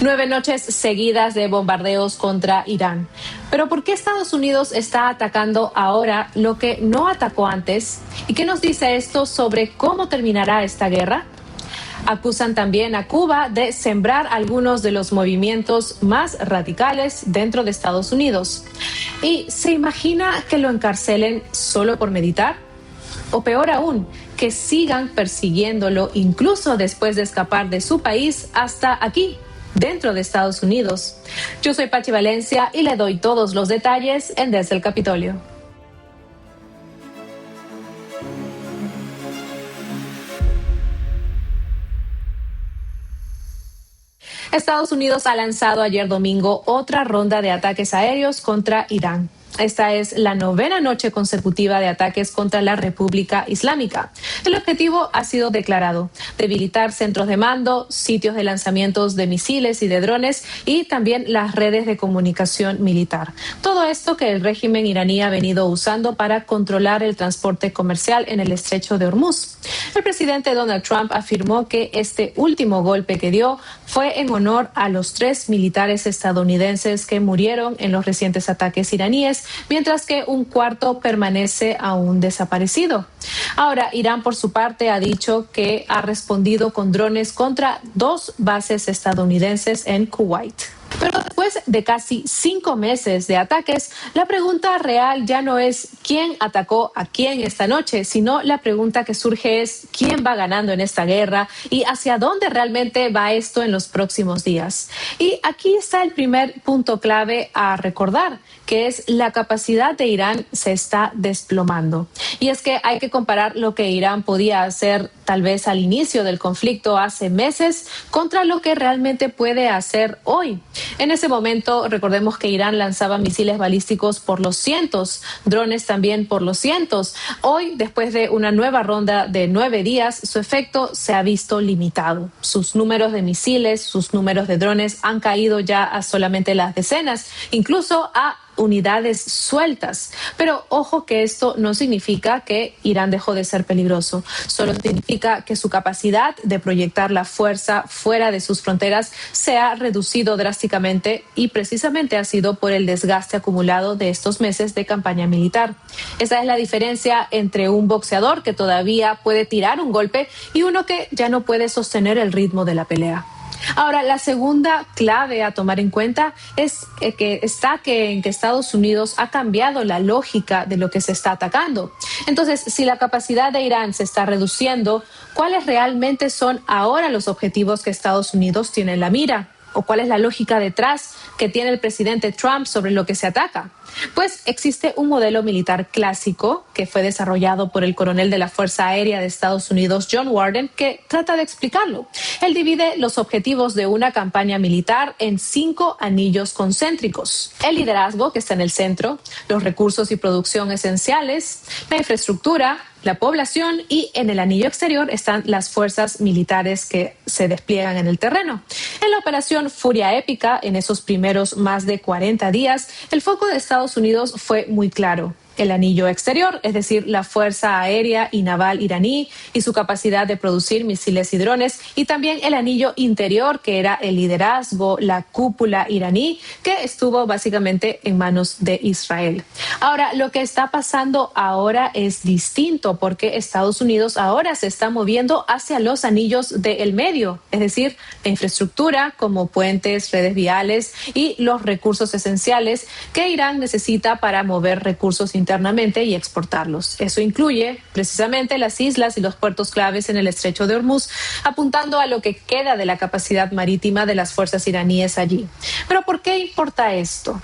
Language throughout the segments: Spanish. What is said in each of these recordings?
9 noches seguidas de bombardeos contra Irán. Pero ¿por qué Estados Unidos está atacando ahora lo que no atacó antes? ¿Y qué nos dice esto sobre cómo terminará esta guerra? Acusan también a Cuba de sembrar algunos de los movimientos más radicales dentro de Estados Unidos. ¿Y se imagina que lo encarcelen solo por meditar? O peor aún, que sigan persiguiéndolo incluso después de escapar de su país hasta aquí, dentro de Estados Unidos. Yo soy Pachi Valencia y le doy todos los detalles en Desde el Capitolio. Estados Unidos ha lanzado ayer domingo otra ronda de ataques aéreos contra Irán. Esta es la 9ª noche consecutiva de ataques contra la República Islámica. El objetivo ha sido declarado: debilitar centros de mando, sitios de lanzamientos de misiles y de drones y también las redes de comunicación militar. Todo esto que el régimen iraní ha venido usando para controlar el transporte comercial en el estrecho de Hormuz. El presidente Donald Trump afirmó que este último golpe que dio fue en honor a los 3 militares estadounidenses que murieron en los recientes ataques iraníes, mientras que un cuarto permanece aún desaparecido. Ahora, Irán, por su parte, ha dicho que ha respondido con drones contra 2 bases estadounidenses en Kuwait. Pero después de casi 5 meses de ataques, la pregunta real ya no es quién atacó a quién esta noche, sino la pregunta que surge es quién va ganando en esta guerra y hacia dónde realmente va esto en los próximos días. Y aquí está el primer punto clave a recordar, que es la capacidad de Irán se está desplomando. Y es que hay que comparar lo que Irán podía hacer tal vez al inicio del conflicto hace meses contra lo que realmente puede hacer hoy. En ese momento, recordemos que Irán lanzaba misiles balísticos por los cientos, drones también por los cientos. Hoy, después de una nueva ronda de 9 días, su efecto se ha visto limitado. Sus números de misiles, sus números de drones han caído ya a solamente las decenas, incluso a unidades sueltas. Pero ojo que esto no significa que Irán dejó de ser peligroso. Solo significa que su capacidad de proyectar la fuerza fuera de sus fronteras se ha reducido drásticamente y precisamente ha sido por el desgaste acumulado de estos meses de campaña militar. Esa es la diferencia entre un boxeador que todavía puede tirar un golpe y uno que ya no puede sostener el ritmo de la pelea. Ahora, la segunda clave a tomar en cuenta es que Estados Unidos ha cambiado la lógica de lo que se está atacando. Entonces, si la capacidad de Irán se está reduciendo, ¿cuáles realmente son ahora los objetivos que Estados Unidos tiene en la mira? ¿O cuál es la lógica detrás que tiene el presidente Trump sobre lo que se ataca? Pues existe un modelo militar clásico que fue desarrollado por el coronel de la Fuerza Aérea de Estados Unidos, John Warden, que trata de explicarlo. Él divide los objetivos de una campaña militar en 5 anillos concéntricos: el liderazgo, que está en el centro, los recursos y producción esenciales, la infraestructura, la población, y en el anillo exterior están las fuerzas militares que se despliegan en el terreno. En la operación Furia Épica, en esos primeros más de 40 días, el foco de Estados Unidos fue muy claro: el anillo exterior, es decir, la fuerza aérea y naval iraní y su capacidad de producir misiles y drones, y también el anillo interior, que era el liderazgo, la cúpula iraní, que estuvo básicamente en manos de Israel. Ahora, lo que está pasando ahora es distinto, porque Estados Unidos ahora se está moviendo hacia los anillos del medio, es decir, la infraestructura como puentes, redes viales y los recursos esenciales que Irán necesita para mover recursos internamente y exportarlos. Eso incluye precisamente las islas y los puertos claves en el estrecho de Hormuz, apuntando a lo que queda de la capacidad marítima de las fuerzas iraníes allí. Pero ¿por qué importa esto?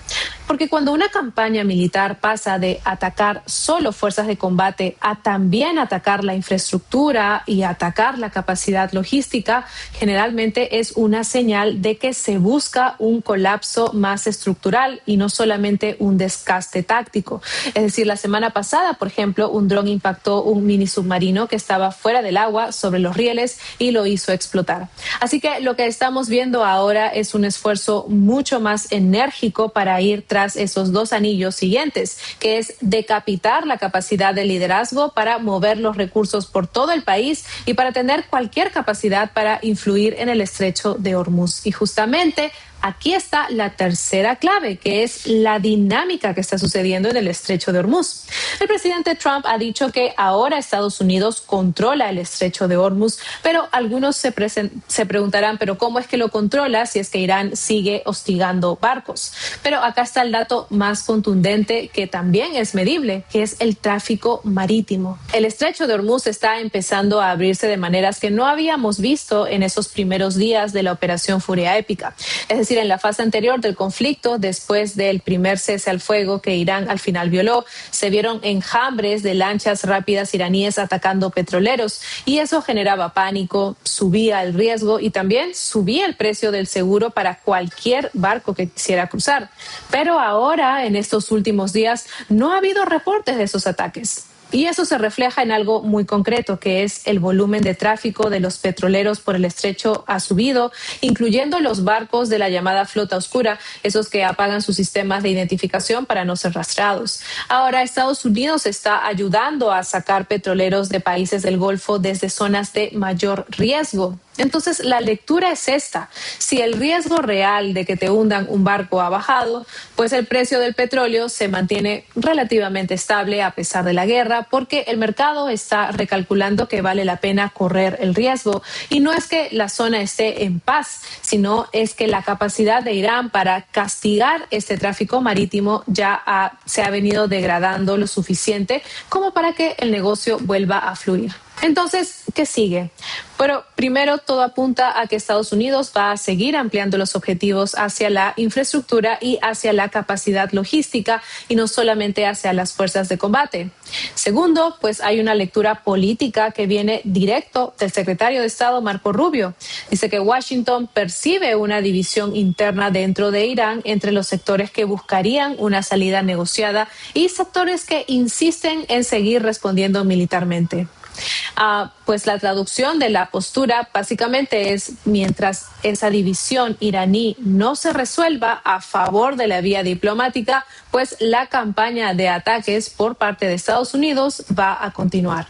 Porque cuando una campaña militar pasa de atacar solo fuerzas de combate a también atacar la infraestructura y atacar la capacidad logística, generalmente es una señal de que se busca un colapso más estructural y no solamente un desgaste táctico. Es decir, la semana pasada, por ejemplo, un dron impactó un mini submarino que estaba fuera del agua sobre los rieles y lo hizo explotar. Así que lo que estamos viendo ahora es un esfuerzo mucho más enérgico para ir tras esos dos anillos siguientes, que es decapitar la capacidad de liderazgo para mover los recursos por todo el país y para tener cualquier capacidad para influir en el estrecho de Hormuz. Y justamente aquí está la tercera clave, que es la dinámica que está sucediendo en el estrecho de Hormuz. El presidente Trump ha dicho que ahora Estados Unidos controla el estrecho de Hormuz, pero algunos se preguntarán, ¿pero cómo es que lo controla si es que Irán sigue hostigando barcos? Pero acá está el dato más contundente, que también es medible, que es el tráfico marítimo. El estrecho de Hormuz está empezando a abrirse de maneras que no habíamos visto en esos primeros días de la Operación Furia Épica. Es decir, en la fase anterior del conflicto, después del primer cese al fuego que Irán al final violó, se vieron enjambres de lanchas rápidas iraníes atacando petroleros, y eso generaba pánico, subía el riesgo y también subía el precio del seguro para cualquier barco que quisiera cruzar. Pero ahora, en estos últimos días, no ha habido reportes de esos ataques. Y eso se refleja en algo muy concreto, que es el volumen de tráfico de los petroleros por el estrecho ha subido, incluyendo los barcos de la llamada flota oscura, esos que apagan sus sistemas de identificación para no ser rastreados. Ahora, Estados Unidos está ayudando a sacar petroleros de países del Golfo desde zonas de mayor riesgo. Entonces, la lectura es esta: si el riesgo real de que te hundan un barco ha bajado, pues el precio del petróleo se mantiene relativamente estable a pesar de la guerra, porque el mercado está recalculando que vale la pena correr el riesgo. Y no es que la zona esté en paz, sino es que la capacidad de Irán para castigar este tráfico marítimo ya se ha venido degradando lo suficiente como para que el negocio vuelva a fluir. Entonces, ¿qué sigue? Pero primero, todo apunta a que Estados Unidos va a seguir ampliando los objetivos hacia la infraestructura y hacia la capacidad logística, y no solamente hacia las fuerzas de combate. Segundo, pues hay una lectura política que viene directo del secretario de Estado, Marco Rubio. Dice que Washington percibe una división interna dentro de Irán entre los sectores que buscarían una salida negociada y sectores que insisten en seguir respondiendo militarmente. Pues la traducción de la postura básicamente es: mientras esa división iraní no se resuelva a favor de la vía diplomática, pues la campaña de ataques por parte de Estados Unidos va a continuar.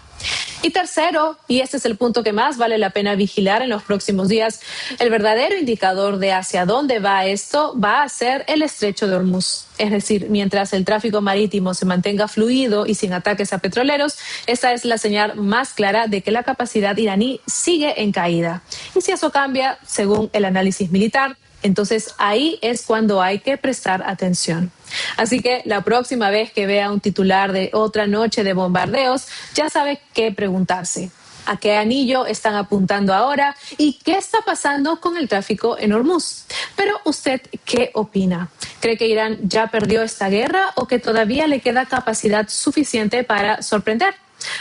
Y tercero, y este es el punto que más vale la pena vigilar en los próximos días, el verdadero indicador de hacia dónde va esto va a ser el estrecho de Hormuz. Es decir, mientras el tráfico marítimo se mantenga fluido y sin ataques a petroleros, esta es la señal más clara de que la capacidad iraní sigue en caída. Y si eso cambia, según el análisis militar, entonces ahí es cuando hay que prestar atención. Así que la próxima vez que vea un titular de otra noche de bombardeos, ya sabe qué preguntarse: ¿a qué anillo están apuntando ahora? ¿Y qué está pasando con el tráfico en Hormuz? Pero ¿usted qué opina? ¿Cree que Irán ya perdió esta guerra o que todavía le queda capacidad suficiente para sorprender?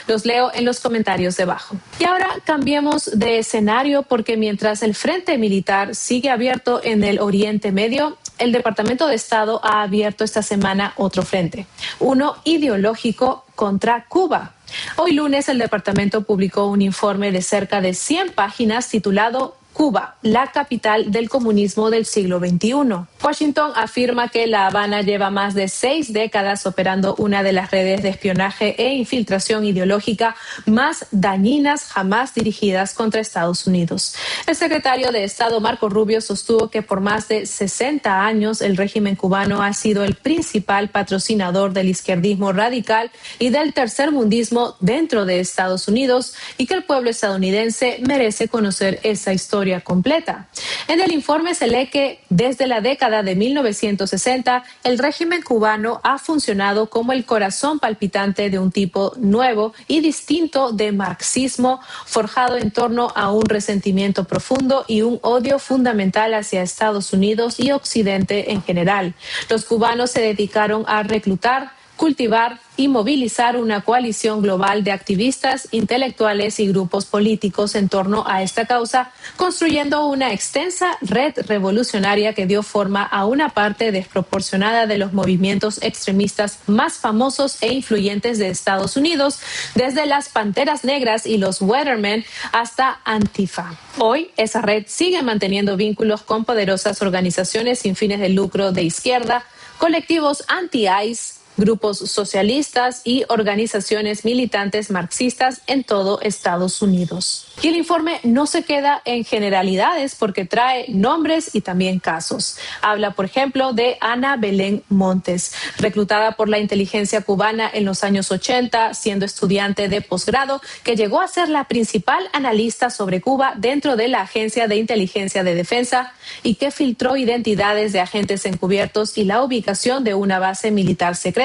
Los leo en los comentarios debajo. Y ahora cambiemos de escenario, porque mientras el frente militar sigue abierto en el Oriente Medio, el Departamento de Estado ha abierto esta semana otro frente, uno ideológico contra Cuba. Hoy lunes el departamento publicó un informe de cerca de 100 páginas titulado Cuba, la capital del comunismo del siglo XXI. Washington afirma que La Habana lleva más de 6 décadas operando una de las redes de espionaje e infiltración ideológica más dañinas jamás dirigidas contra Estados Unidos. El secretario de Estado, Marco Rubio, sostuvo que por más de 60 años el régimen cubano ha sido el principal patrocinador del izquierdismo radical y del tercermundismo dentro de Estados Unidos, y que el pueblo estadounidense merece conocer esa historia completa. En el informe se lee que desde la década de 1960 el régimen cubano ha funcionado como el corazón palpitante de un tipo nuevo y distinto de marxismo, forjado en torno a un resentimiento profundo y un odio fundamental hacia Estados Unidos y Occidente en general. Los cubanos se dedicaron a reclutar, cultivar y movilizar una coalición global de activistas, intelectuales y grupos políticos en torno a esta causa, construyendo una extensa red revolucionaria que dio forma a una parte desproporcionada de los movimientos extremistas más famosos e influyentes de Estados Unidos, desde las Panteras Negras y los Weathermen hasta Antifa. Hoy, esa red sigue manteniendo vínculos con poderosas organizaciones sin fines de lucro de izquierda, colectivos anti-ICE, grupos socialistas y organizaciones militantes marxistas en todo Estados Unidos. Y el informe no se queda en generalidades porque trae nombres y también casos. Habla, por ejemplo, de Ana Belén Montes, reclutada por la inteligencia cubana en los años 80, siendo estudiante de posgrado, que llegó a ser la principal analista sobre Cuba dentro de la Agencia de Inteligencia de Defensa y que filtró identidades de agentes encubiertos y la ubicación de una base militar secreta.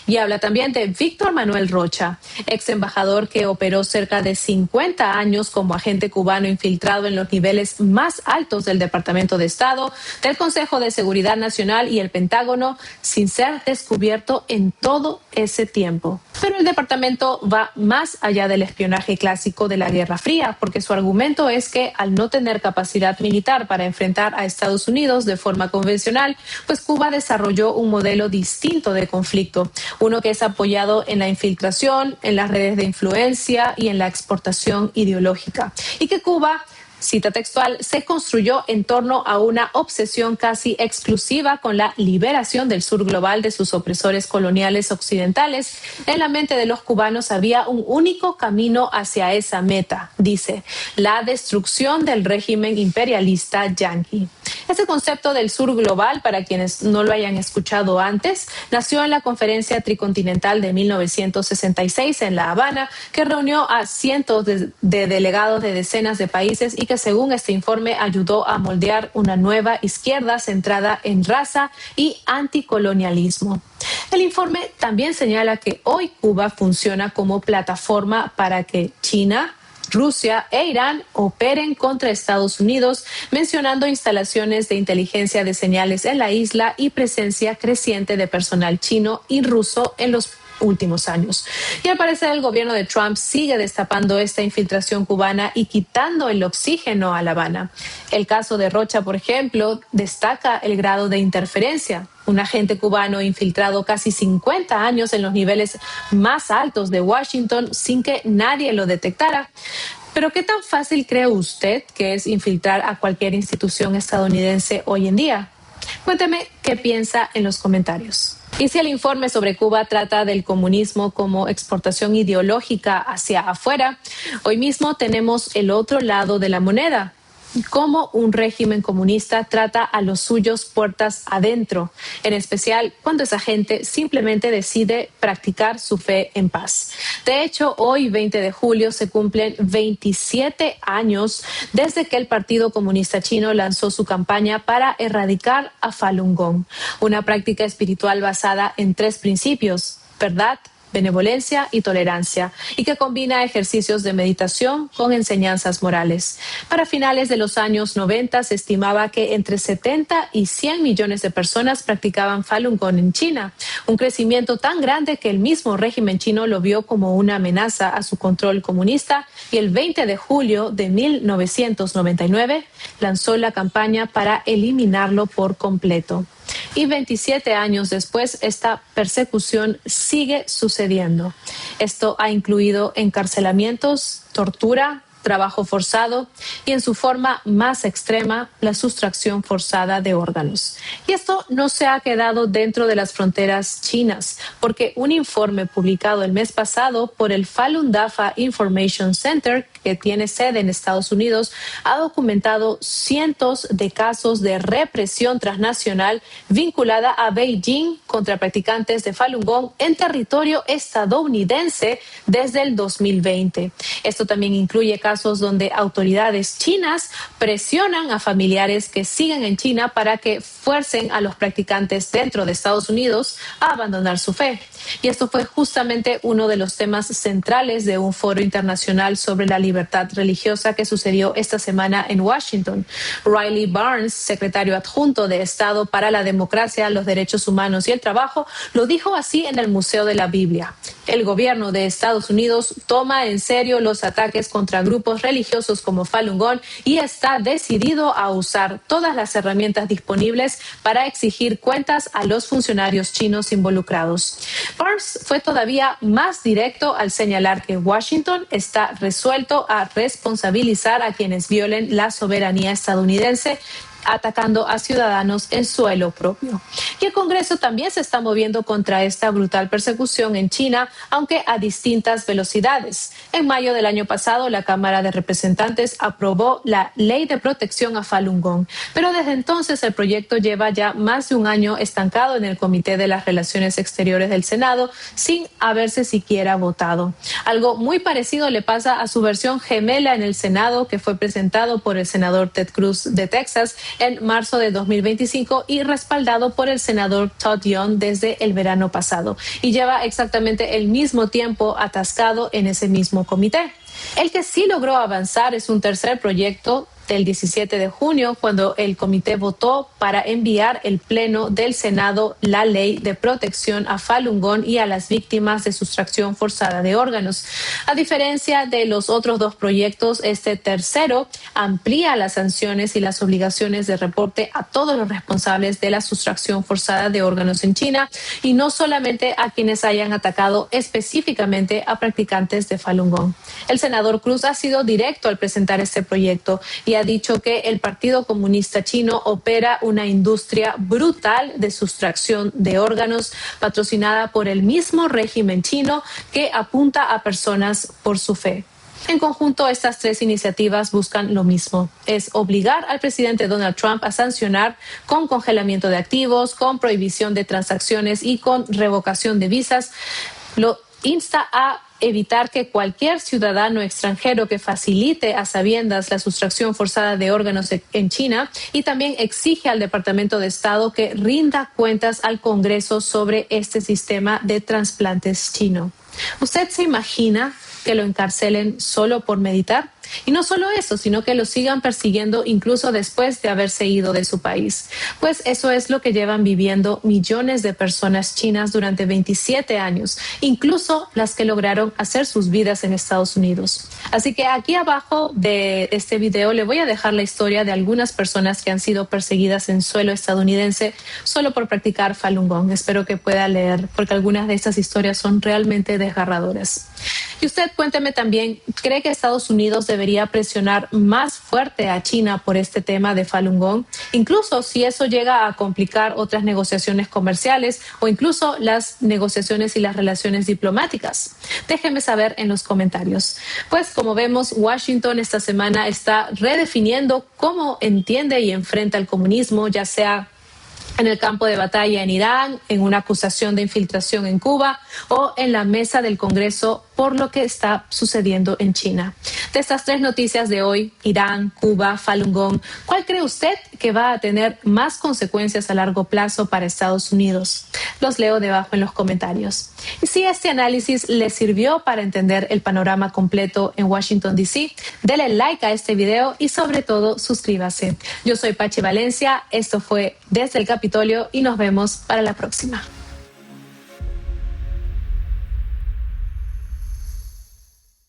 Y habla también de Víctor Manuel Rocha, ex embajador que operó cerca de 50 años como agente cubano infiltrado en los niveles más altos del Departamento de Estado, del Consejo de Seguridad Nacional y el Pentágono, sin ser descubierto en todo ese tiempo. Pero el departamento va más allá del espionaje clásico de la Guerra Fría, porque su argumento es que al no tener capacidad militar para enfrentar a Estados Unidos de forma convencional, pues Cuba desarrolló un modelo distinto de conflicto, uno que es apoyado en la infiltración, en las redes de influencia y en la exportación ideológica, y que Cuba, cita textual, se construyó en torno a una obsesión casi exclusiva con la liberación del sur global de sus opresores coloniales occidentales. En la mente de los cubanos había un único camino hacia esa meta, dice, la destrucción del régimen imperialista yanqui. Este concepto del sur global, para quienes no lo hayan escuchado antes, nació en la Conferencia Tricontinental de 1966 en La Habana, que reunió a cientos de delegados de decenas de países y que, según este informe, ayudó a moldear una nueva izquierda centrada en raza y anticolonialismo. El informe también señala que hoy Cuba funciona como plataforma para que China, Rusia e Irán operen contra Estados Unidos, mencionando instalaciones de inteligencia de señales en la isla y presencia creciente de personal chino y ruso en los últimos años. Y al parecer el gobierno de Trump sigue destapando esta infiltración cubana y quitando el oxígeno a La Habana. El caso de Rocha, por ejemplo, destaca el grado de interferencia. Un agente cubano infiltrado casi 50 años en los niveles más altos de Washington sin que nadie lo detectara. Pero ¿qué tan fácil cree usted que es infiltrar a cualquier institución estadounidense hoy en día? Cuénteme qué piensa en los comentarios. Y si el informe sobre Cuba trata del comunismo como exportación ideológica hacia afuera, hoy mismo tenemos el otro lado de la moneda. Cómo un régimen comunista trata a los suyos puertas adentro, en especial cuando esa gente simplemente decide practicar su fe en paz. De hecho, hoy, 20 de julio, se cumplen 27 años desde que el Partido Comunista Chino lanzó su campaña para erradicar a Falun Gong, una práctica espiritual basada en 3 principios: verdad, benevolencia y tolerancia, y que combina ejercicios de meditación con enseñanzas morales. Para finales de los años 90 se estimaba que entre 70 y 100 millones de personas practicaban Falun Gong en China, un crecimiento tan grande que el mismo régimen chino lo vio como una amenaza a su control comunista, y el 20 de julio de 1999 lanzó la campaña para eliminarlo por completo. Y 27 años después, esta persecución sigue sucediendo. Esto ha incluido encarcelamientos, tortura, trabajo forzado y, en su forma más extrema, la sustracción forzada de órganos. Y esto no se ha quedado dentro de las fronteras chinas, porque un informe publicado el mes pasado por el Falun Dafa Information Center, que tiene sede en Estados Unidos, ha documentado cientos de casos de represión transnacional vinculada a Beijing contra practicantes de Falun Gong en territorio estadounidense desde el 2020. Esto también incluye casos casos donde autoridades chinas presionan a familiares que siguen en China para que fuercen a los practicantes dentro de Estados Unidos a abandonar su fe. Y esto fue justamente uno de los temas centrales de un foro internacional sobre la libertad religiosa que sucedió esta semana en Washington. Riley Barnes, secretario adjunto de Estado para la Democracia, los Derechos Humanos y el Trabajo, lo dijo así en el Museo de la Biblia. El gobierno de Estados Unidos toma en serio los ataques contra grupos religiosos como Falun Gong y está decidido a usar todas las herramientas disponibles para exigir cuentas a los funcionarios chinos involucrados. Barnes fue todavía más directo al señalar que Washington está resuelto a responsabilizar a quienes violen la soberanía estadounidense, atacando a ciudadanos en suelo propio. Y el Congreso también se está moviendo contra esta brutal persecución en China, aunque a distintas velocidades. En mayo del año pasado, la Cámara de Representantes aprobó la Ley de Protección a Falun Gong, pero desde entonces el proyecto lleva ya más de un año estancado en el Comité de las Relaciones Exteriores del Senado, sin haberse siquiera votado. Algo muy parecido le pasa a su versión gemela en el Senado, que fue presentado por el senador Ted Cruz de Texas en marzo de 2025 y respaldado por el senador Todd Young desde el verano pasado, y lleva exactamente el mismo tiempo atascado en ese mismo comité. El que sí logró avanzar es un tercer proyecto del 17 de junio, cuando el comité votó para enviar al Pleno del Senado la Ley de Protección a Falun Gong y a las víctimas de sustracción forzada de órganos. A diferencia de los otros dos proyectos, este tercero amplía las sanciones y las obligaciones de reporte a todos los responsables de la sustracción forzada de órganos en China, y no solamente a quienes hayan atacado específicamente a practicantes de Falun Gong. El senador Cruz ha sido directo al presentar este proyecto y ha dicho que el Partido Comunista Chino opera una industria brutal de sustracción de órganos patrocinada por el mismo régimen chino que apunta a personas por su fe. En conjunto, estas tres iniciativas buscan lo mismo: es obligar al presidente Donald Trump a sancionar con congelamiento de activos, con prohibición de transacciones y con revocación de visas. Lo insta a evitar que cualquier ciudadano extranjero que facilite a sabiendas la sustracción forzada de órganos en China, y también exige al Departamento de Estado que rinda cuentas al Congreso sobre este sistema de trasplantes chino. ¿Usted se imagina que lo encarcelen solo por meditar? Y no solo eso, sino que lo sigan persiguiendo incluso después de haberse ido de su país. Pues eso es lo que llevan viviendo millones de personas chinas durante 27 años, incluso las que lograron hacer sus vidas en Estados Unidos. Así que aquí abajo de este video le voy a dejar la historia de algunas personas que han sido perseguidas en suelo estadounidense solo por practicar Falun Gong. Espero que pueda leer, porque algunas de estas historias son realmente desgarradoras. Y usted, cuénteme también, ¿cree que Estados Unidos debería presionar más fuerte a China por este tema de Falun Gong, incluso si eso llega a complicar otras negociaciones comerciales o incluso las negociaciones y las relaciones diplomáticas? Déjenme saber en los comentarios. Pues como vemos, Washington esta semana está redefiniendo cómo entiende y enfrenta el comunismo, ya sea en el campo de batalla en Irán, en una acusación de infiltración en Cuba o en la mesa del Congreso por lo que está sucediendo en China. De estas tres noticias de hoy, Irán, Cuba, Falun Gong, ¿cuál cree usted que va a tener más consecuencias a largo plazo para Estados Unidos? Los leo debajo en los comentarios. Y si este análisis le sirvió para entender el panorama completo en Washington, D.C., dele like a este video y sobre todo suscríbase. Yo soy Pachi Valencia, esto fue Desde el Capitolio y nos vemos para la próxima.